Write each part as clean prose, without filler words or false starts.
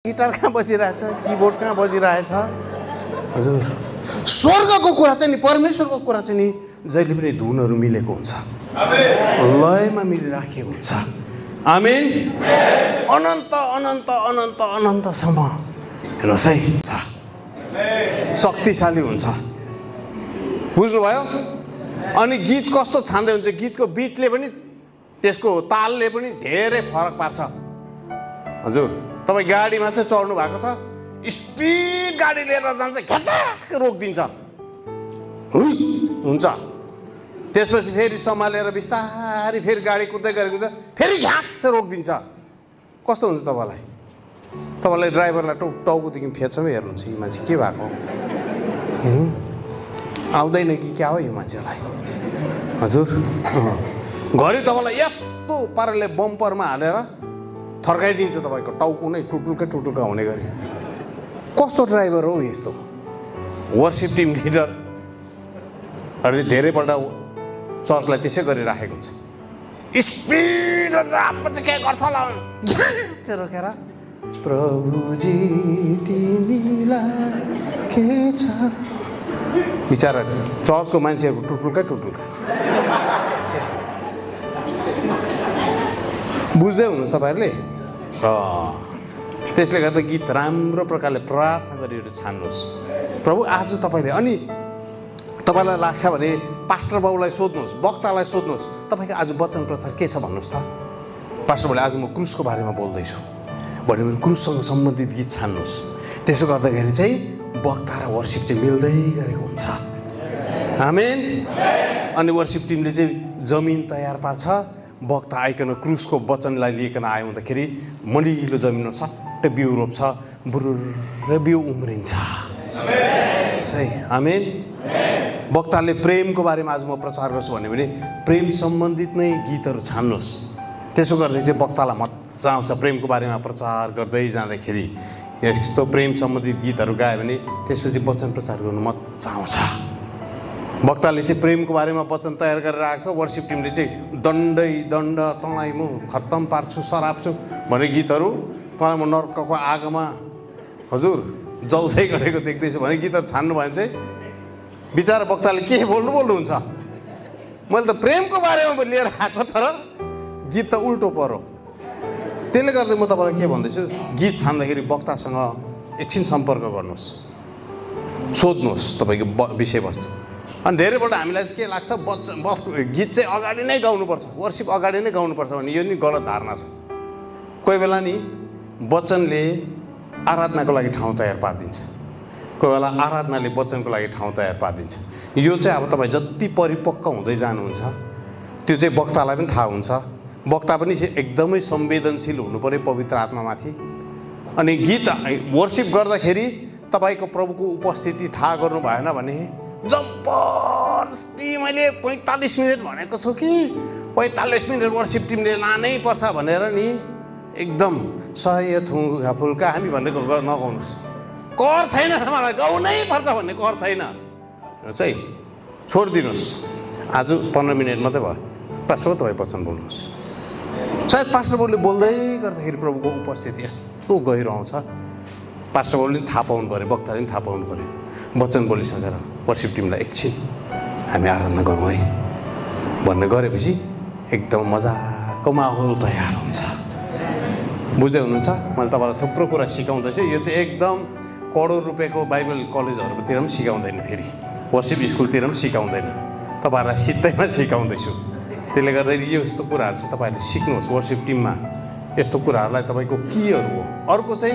Guitar कहाँ बजिरहेछ, keyboard कहाँ बजिरहेछ। हजुर, स्वर्गको कुरा चाहिँ नि, परमेश्वरको कुरा चाहिँ नि जहिले पनि धुनहरू मिलेको हुन्छ, लयमा मिलिराखेको हुन्छ। आमेन। अनन्त अनन्त अनन्त अनन्तसम्म हेर्नुहोस् है, शक्तिशाली हुन्छ। बुझ्नुभयो? अनि गीत कस्तो छान्दै हुन्छ, गीतको बिटले पनि त्यसको तालले पनि धेरै फरक पार्छ। हजुर, तपाईँ गाडीमा चाहिँ चढ्नु भएको छ, स्पिड गाडी लिएर जान्छ, घ्याचाक रोकिदिन्छ, हुन्छ। त्यसपछि फेरि सम्हालेर बिस्तारै फेरि गाडी कुद्दै गरेको हुन्छ, फेरि घ्याक चाहिँ रोकिदिन्छ। कस्तो हुन्छ तपाईँलाई? तपाईँलाई ड्राइभरलाई टाउकोदेखि फेर्छमै हेर्नुहुन्छ, यो मान्छे के भएको, आउँदैन कि क्या हो यो मान्छेलाई। हजुर, घरि तपाईँलाई यस्तो पाराले बम्परमा हालेर थर्काइदिन्छ, तपाईँको टाउको नै टुटुल्का हुने गरी। कस्तो ड्राइभर हो यस्तो? वर्सिप टिम लिडर अहिले धेरैपल्ट चर्चलाई त्यसै गरिराखेको हुन्छ, स्पिड चाहिँ के गर्छ होला रोकेर, प्रभुजी तिमीलाई के छ, बिचरा चर्चको मान्छेहरूको टुटुल्का। बुझ्दै हुनुहुन्छ तपाईँहरूले? त्यसले गर्दा गीत राम्रो प्रकारले प्रार्थना गरेर छान्नुहोस्। प्रभु आज तपाईँले, अनि तपाईँलाई लाग्छ भने पास्टर बाबुलाई सोध्नुहोस्, वक्तालाई सोध्नुहोस्, तपाईँको आज वचन प्रचार के छ भन्नुहोस् त। पास्टर बाबुले आज म क्रुसको बारेमा बोल्दैछु भन्यो भने क्रुससँग सम्बन्धित गीत छान्नुहोस्। त्यसो गर्दाखेरि चाहिँ वक्ता र वर्सिप चाहिँ मिल्दै गरेको हुन्छ। आमेन। अनि वर्सिप टिमले चाहिँ जमिन तयार पार्छ, वक्ता आइकन क्रुसको वचनलाई लिइकन आयो हुँदाखेरि मलिलो जमिनमा सट्टै बिउ रोप्छ, बुरुर बिउ उम्रिन्छ। आमेन। वक्ताले प्रेमको बारेमा आज म प्रचार गर्छु भन्यो भने प्रेम सम्बन्धित नै गीतहरू छान्नुहोस्। त्यसो गर्दै चाहिँ वक्तालाई मजा आउँछ। प्रेमको बारेमा प्रचार गर्दै जाँदाखेरि यस्तो प्रेम सम्बन्धित गीतहरू गायो भने त्यसपछि वचन प्रचार गर्नु मजा आउँछ। वक्ताले चाहिँ प्रेमको बारेमा वचन तयार गरेर आएको छ, वर्सिप टिमले चाहिँ दण्डै दण्ड तँलाई म खत्तम पार्छु, सराप्छु भन्ने गीतहरू, तँलाई म नर्कको आगोमा हजुर जल्दै गरेको देख्दैछु भन्ने गीतहरू छान्नु भयो भने चाहिँ बिचरा वक्ताले के बोल्नुहुन्छ। मैले त प्रेमको बारेमा लिएर आएको तर गीत त उल्टो पर्यो। त्यसले गर्दा म तपाईँलाई के भन्दैछु, गीत छान्दाखेरि वक्तासँग एकछिन सम्पर्क गर्नुहोस्, सोध्नुहोस् तपाईँको विषयवस्तु। अनि धेरैपल्ट हामीलाई चाहिँ के लाग्छ, गीत चाहिँ अगाडि नै गाउनुपर्छ, वर्सिप अगाडि नै गाउनुपर्छ भने यो नि गलत धारणा छ। कोही बेला नि वचनले आराधनाको लागि ठाउँ तयार पारिदिन्छ, कोही बेला आराधनाले वचनको लागि ठाउँ तयार पारिदिन्छ। यो चाहिँ अब तपाईँ जति परिपक्व हुँदै जानुहुन्छ त्यो चाहिँ वक्तालाई पनि थाहा हुन्छ। वक्ता पनि एकदमै संवेदनशील हुनु पऱ्यो पवित्र आत्मामाथि। अनि गीत वर्सिप गर्दाखेरि तपाईँको प्रभुको उपस्थिति थाहा गर्नु भएन भने जबरजस्ती मैले 45 मिनट भनेको छु कि 45 मिनट वर्सिप टिमले लानै पर्छ भनेर नि एकदम सय थुङ्गा फुल्का हामी भनेको नगाउनुहोस्। कर छैन, मलाई गाउनै पर्छ भन्ने कर छैन है, छोडिदिनुहोस्। आज 15 मिनट मात्रै भयो, पास्टर तपाईँ वचन बोल्नुहोस्। सायद पास्टर बाबुले बोल्दै गर्दाखेरि प्रभुको उपस्थिति यस्तो गहिरो आउँछ, पास्टर बाबुले पनि थाहा पाउनु पऱ्यो, वक्ताले पनि थाहा पाउनु पऱ्यो। वचन बोलिसकेर वर्सिप टिमलाई एकछिन हामी आराधना गरौँ है भन्ने गरेपछि एकदम मजाको माहौल तयार हुन्छ। बुझ्दै हुनुहुन्छ? मैले तपाईँलाई थुप्रो कुरा सिकाउँदैछु। यो चाहिँ एकदम करोड रुपियाँको बाइबल कलेजहरूतिर पनि सिकाउँदैन, फेरि वर्सिप स्कुलतिर पनि सिकाउँदैन, तपाईँहरूलाई सित्तैमा सिकाउँदैछु। त्यसले गर्दाखेरि यो यस्तो कुराहरू चाहिँ तपाईँहरूले सिक्नुहोस्। वर्सिप टिममा यस्तो कुराहरूलाई तपाईँको कीहरू हो। अर्को चाहिँ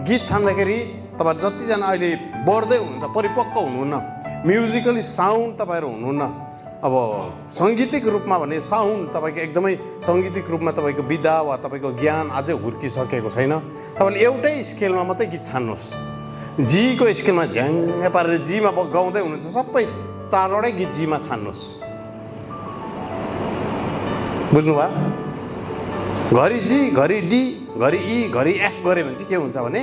गीत छान्दाखेरि तपाईँहरू जतिजना अहिले बढ्दै हुनुहुन्छ, परिपक्व हुनुहुन्न, म्युजिकली साउन्ड तपाईँहरू हुनुहुन्न। अब साङ्गीतिक रूपमा भने साउन्ड तपाईँको एकदमै साङ्गीतिक रूपमा तपाईँको विधा वा तपाईँको ज्ञान अझै हुर्किसकेको छैन। तपाईँले एउटै स्केलमा मात्रै गीत छान्नुहोस्। जीको स्केलमा झ्याङ्ग पारेर जीमा गाउँदै हुनुहुन्छ, सबै 4वटै गीत जीमा छान्नुहोस्। बुझ्नुभयो? घरि जी, घरि डी, घरि ई, घरि एफ गऱ्यो भने चाहिँ के हुन्छ भने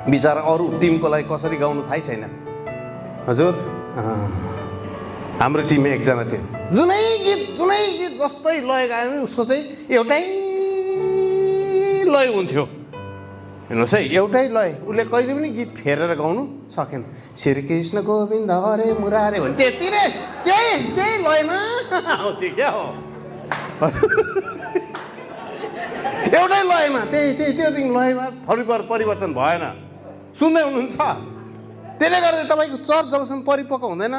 बिचरा अरू टिमको लागि कसरी गाउनु थाहै छैन। हजुर, हाम्रो टिममा एकजना थियो, जुनै गीत जस्तै लय गायो भने उसको चाहिँ एउटै लय हुन्थ्यो। हेर्नुहोस् है, एउटै लय, उसले कहिले पनि गीत फेरेर गाउनु सकेन। श्रीकृष्ण गोविन्द हरे मुरारे भने त्यति नै त्यही लयमा आउँथ्यो क्या हो। एउटै लयमा त्यो दिन लयमा परिवर्तन भएन। सुन्दै हुनुहुन्छ? त्यसले गर्दा तपाईँको चर्च जबसम्म परिपक्व हुँदैन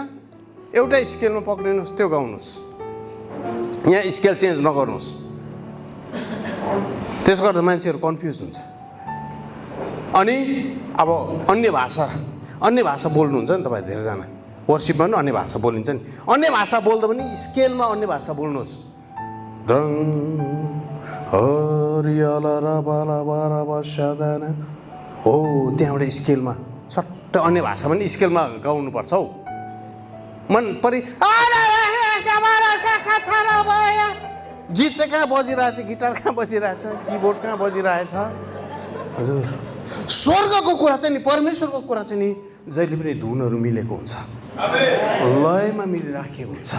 एउटै स्केलमा पक्रिनुहोस्, त्यो गाउनुहोस्, यहाँ स्केल चेन्ज नगर्नुहोस्। त्यसो गर्दा मान्छेहरू कन्फ्युज हुन्छ। अनि अब अन्य भाषा बोल्नुहुन्छ नि तपाईँ धेरैजना, वर्सिपमा पनि अन्य भाषा बोलिन्छ नि। अन्य भाषा बोल्दा पनि स्केलमा अन्य भाषा बोल्नुहोस्। द्रङ हरियाला रबाला बारा बसादाना हो, त्यहाँबाट स्केलमा सट्ट अन्य भाषा पनि स्केलमा गाउनुपर्छ हौ। मन परि गीत चाहिँ कहाँ बजिरहेछ, गिटार कहाँ बजिरहेछ, किबोर्ड कहाँ बजिरहेछ। हजुर, स्वर्गको कुरा चाहिँ नि, परमेश्वरको कुरा चाहिँ नि जहिले पनि धुनहरू मिलेको हुन्छ, लयमा मिलिराखेको हुन्छ।